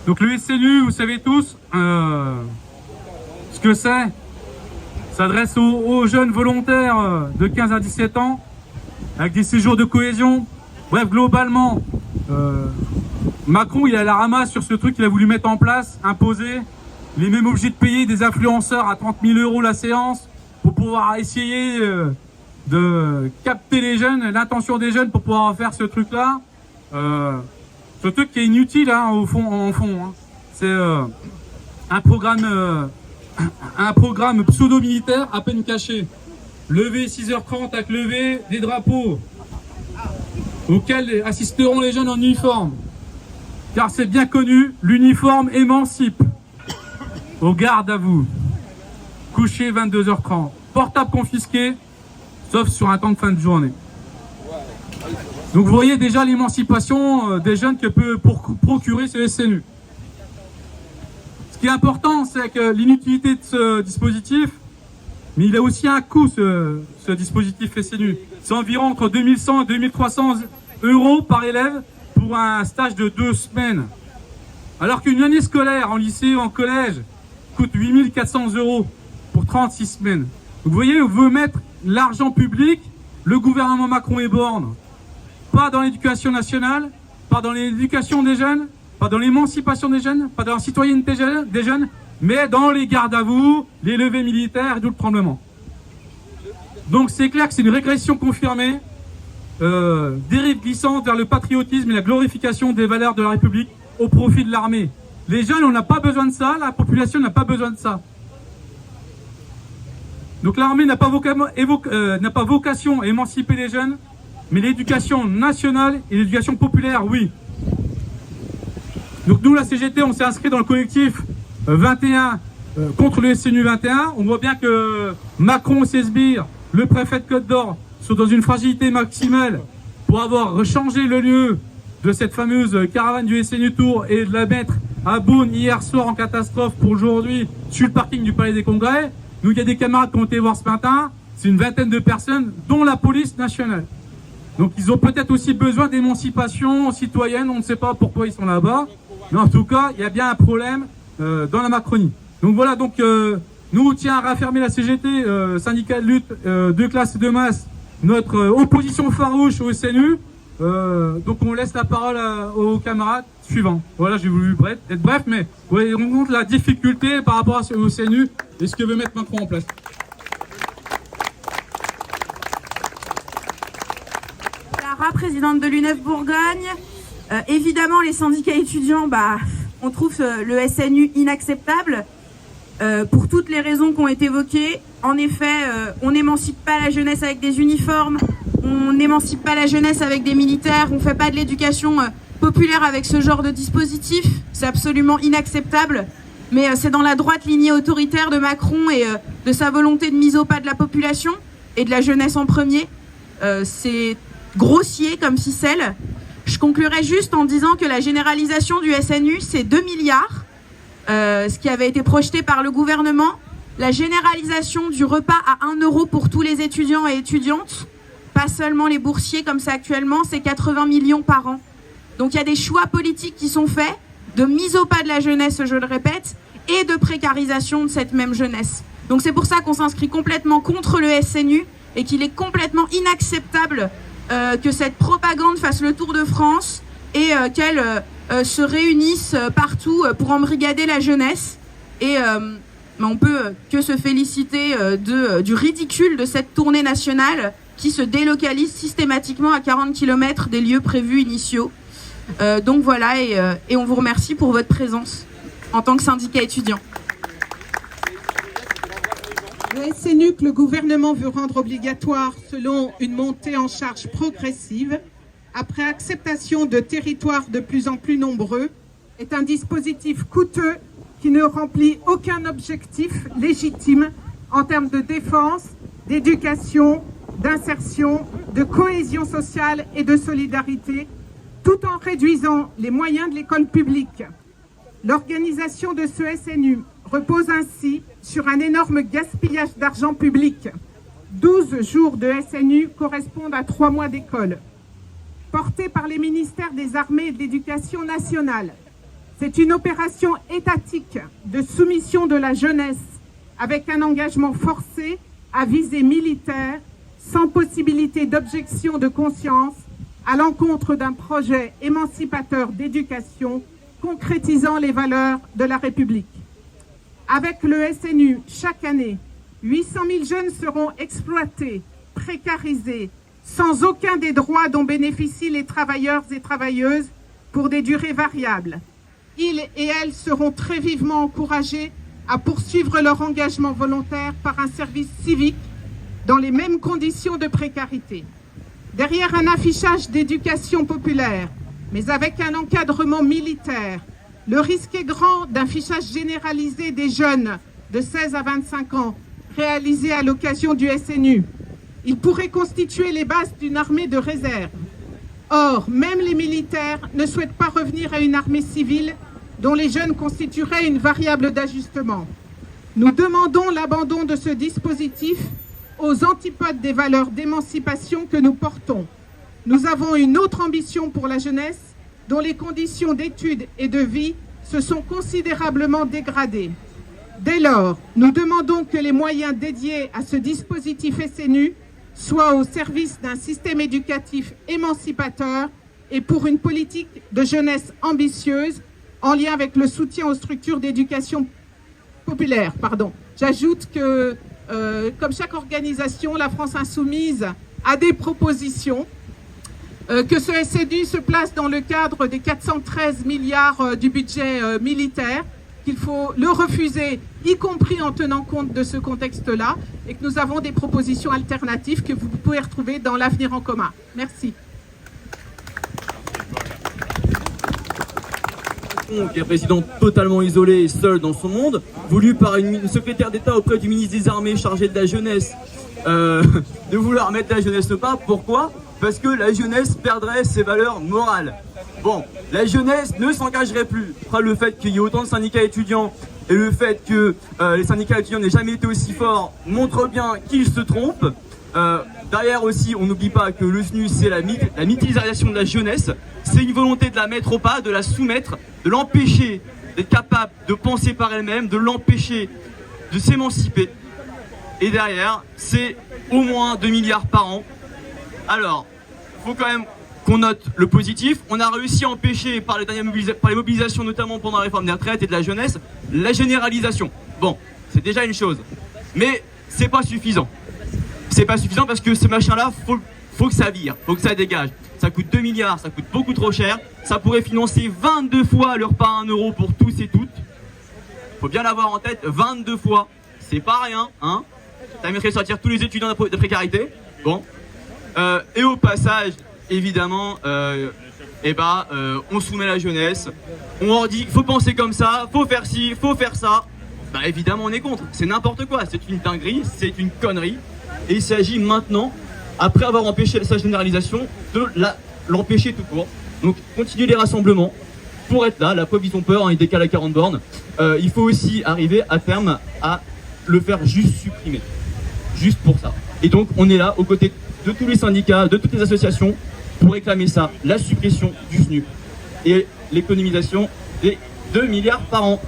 Donc le SNU, vous savez tous ce que c'est. S'adresse aux jeunes volontaires de 15 à 17 ans, avec des séjours de cohésion. Bref, globalement, Macron, il est à la ramasse sur ce truc qu'il a voulu mettre en place, imposer. Il est même obligé de payer des influenceurs à 30 000 € la séance pour pouvoir essayer de capter les jeunes, l'intention des jeunes pour pouvoir faire ce truc-là. Ce truc qui est inutile, hein, en fond. Hein. C'est un programme pseudo-militaire à peine caché. Levé 6h30 avec levé des drapeaux auxquels assisteront les jeunes en uniforme. Car c'est bien connu, l'uniforme émancipe. Au garde à vous. Couché 22h30. Portable confisqué, sauf sur un temps de fin de journée. Donc vous voyez déjà l'émancipation des jeunes que peut procurer ce SNU. Ce qui est important, c'est que l'inutilité de ce dispositif, mais il a aussi un coût, ce dispositif SNU. C'est environ entre 2100 et 2300 € par élève pour un stage de 2 semaines. Alors qu'une année scolaire en lycée ou en collège coûte 8400 € pour 36 semaines. Donc vous voyez, on veut mettre l'argent public, le gouvernement Macron et Borne, pas dans l'éducation nationale, pas dans l'éducation des jeunes, pas dans l'émancipation des jeunes, pas dans la citoyenneté des jeunes, mais dans les gardes à vous, les levées militaires et tout le tremblement. Donc c'est clair que c'est une régression confirmée, dérive glissante vers le patriotisme et la glorification des valeurs de la République au profit de l'armée. Les jeunes, on n'a pas besoin de ça, la population n'a pas besoin de ça. Donc l'armée n'a pas vocation à émanciper les jeunes, mais l'éducation nationale et l'éducation populaire, oui. Donc nous, la CGT, on s'est inscrit dans le collectif 21 contre le SNU 21. On voit bien que Macron et ses sbires, le préfet de Côte d'Or, sont dans une fragilité maximale pour avoir changé le lieu de cette fameuse caravane du SNU Tour et de la mettre à Beaune hier soir en catastrophe pour aujourd'hui sur le parking du Palais des Congrès. Nous, il y a des camarades qui ont été voir ce matin. C'est une vingtaine de personnes, dont la police nationale. Donc ils ont peut-être aussi besoin d'émancipation citoyenne, on ne sait pas pourquoi ils sont là-bas, mais en tout cas, il y a bien un problème dans la Macronie. Donc voilà, nous on tient à réaffirmer la CGT, syndicat de lutte de classe et de masse, notre opposition farouche au SNU. Donc on laisse la parole aux camarades suivants. Voilà, j'ai voulu être bref, mais vous voyez, on compte la difficulté par rapport au SNU et ce que veut mettre Macron en place. Présidente de l'UNEF Bourgogne. Évidemment, les syndicats étudiants, on trouve le SNU inacceptable pour toutes les raisons qui ont été évoquées. En effet, on n'émancipe pas la jeunesse avec des uniformes, on n'émancipe pas la jeunesse avec des militaires, on ne fait pas de l'éducation populaire avec ce genre de dispositif. C'est absolument inacceptable, mais c'est dans la droite lignée autoritaire de Macron et de sa volonté de mise au pas de la population et de la jeunesse en premier. C'est grossier comme ficelle. Je conclurai juste en disant que la généralisation du SNU, c'est 2 milliards, ce qui avait été projeté par le gouvernement. La généralisation du repas à 1 € pour tous les étudiants et étudiantes, pas seulement les boursiers comme c'est actuellement, c'est 80 millions par an. Donc il y a des choix politiques qui sont faits, de mise au pas de la jeunesse, je le répète, et de précarisation de cette même jeunesse. Donc c'est pour ça qu'on s'inscrit complètement contre le SNU et qu'il est complètement inacceptable que cette propagande fasse le tour de France et qu'elle se réunisse partout pour embrigader la jeunesse. Et on peut que se féliciter du ridicule de cette tournée nationale qui se délocalise systématiquement à 40 km des lieux prévus initiaux. Donc voilà, et on vous remercie pour votre présence en tant que syndicat étudiant. Le SNU que le gouvernement veut rendre obligatoire selon une montée en charge progressive, après acceptation de territoires de plus en plus nombreux, est un dispositif coûteux qui ne remplit aucun objectif légitime en termes de défense, d'éducation, d'insertion, de cohésion sociale et de solidarité, tout en réduisant les moyens de l'école publique. L'organisation de ce SNU repose ainsi sur un énorme gaspillage d'argent public. 12 jours de SNU correspondent à 3 mois d'école. Porté par les ministères des Armées et de l'Éducation nationale, C'est une opération étatique de soumission de la jeunesse avec un engagement forcé à visée militaire, sans possibilité d'objection de conscience, à l'encontre d'un projet émancipateur d'éducation concrétisant les valeurs de la République. Avec le SNU, chaque année, 800 000 jeunes seront exploités, précarisés, sans aucun des droits dont bénéficient les travailleurs et travailleuses pour des durées variables. Ils et elles seront très vivement encouragés à poursuivre leur engagement volontaire par un service civique dans les mêmes conditions de précarité. Derrière un affichage d'éducation populaire, mais avec un encadrement militaire, le risque est grand d'un fichage généralisé des jeunes de 16 à 25 ans réalisé à l'occasion du SNU. Il pourrait constituer les bases d'une armée de réserve. Or, même les militaires ne souhaitent pas revenir à une armée civile dont les jeunes constitueraient une variable d'ajustement. Nous demandons l'abandon de ce dispositif aux antipodes des valeurs d'émancipation que nous portons. Nous avons une autre ambition pour la jeunesse, dont les conditions d'études et de vie se sont considérablement dégradées. Dès lors, nous demandons que les moyens dédiés à ce dispositif SNU soient au service d'un système éducatif émancipateur et pour une politique de jeunesse ambitieuse en lien avec le soutien aux structures d'éducation populaire. J'ajoute que, comme chaque organisation, la France Insoumise a des propositions, que ce SNU se place dans le cadre des 413 milliards du budget militaire, qu'il faut le refuser, y compris en tenant compte de ce contexte-là, et que nous avons des propositions alternatives que vous pouvez retrouver dans l'Avenir en commun. Merci. Qui est président totalement isolé et seul dans son monde, voulu par une secrétaire d'État auprès du ministre des Armées chargé de la jeunesse, de vouloir mettre la jeunesse au pas. Pourquoi? Parce que la jeunesse perdrait ses valeurs morales. Bon, la jeunesse ne s'engagerait plus. Après, le fait qu'il y ait autant de syndicats étudiants et le fait que les syndicats étudiants n'aient jamais été aussi forts montre bien qu'ils se trompent. Derrière aussi, on n'oublie pas que le SNU, c'est la militarisation de la jeunesse. C'est une volonté de la mettre au pas, de la soumettre, de l'empêcher d'être capable de penser par elle-même, de l'empêcher de s'émanciper. Et derrière, c'est au moins 2 milliards par an. Alors, il faut quand même qu'on note le positif. On a réussi à empêcher, par les mobilisations, notamment pendant la réforme des retraites et de la jeunesse, la généralisation. Bon, c'est déjà une chose. Mais c'est pas suffisant. C'est pas suffisant parce que ce machin-là, faut que ça vire, faut que ça dégage. Ça coûte 2 milliards, ça coûte beaucoup trop cher. Ça pourrait financer 22 fois le repas à 1 euro pour tous et toutes. Faut bien l'avoir en tête, 22 fois. C'est pas rien, hein. Ça permettrait de sortir tous les étudiants de précarité. Bon. Et au passage, évidemment, on soumet la jeunesse. On leur dit, faut penser comme ça, faut faire ci, faut faire ça. Bah évidemment, on est contre. C'est n'importe quoi. C'est une dinguerie, c'est une connerie. Et il s'agit maintenant, après avoir empêché sa généralisation, de l'empêcher tout court. Donc continuer les rassemblements pour être là. La preuve, ils ont peur, hein, ils décalent à 40 bornes. Il faut aussi arriver à terme à le faire juste supprimer. Juste pour ça. Et donc on est là aux côtés de tous les syndicats, de toutes les associations pour réclamer ça, la suppression du SNU et l'économisation des 2 milliards par an.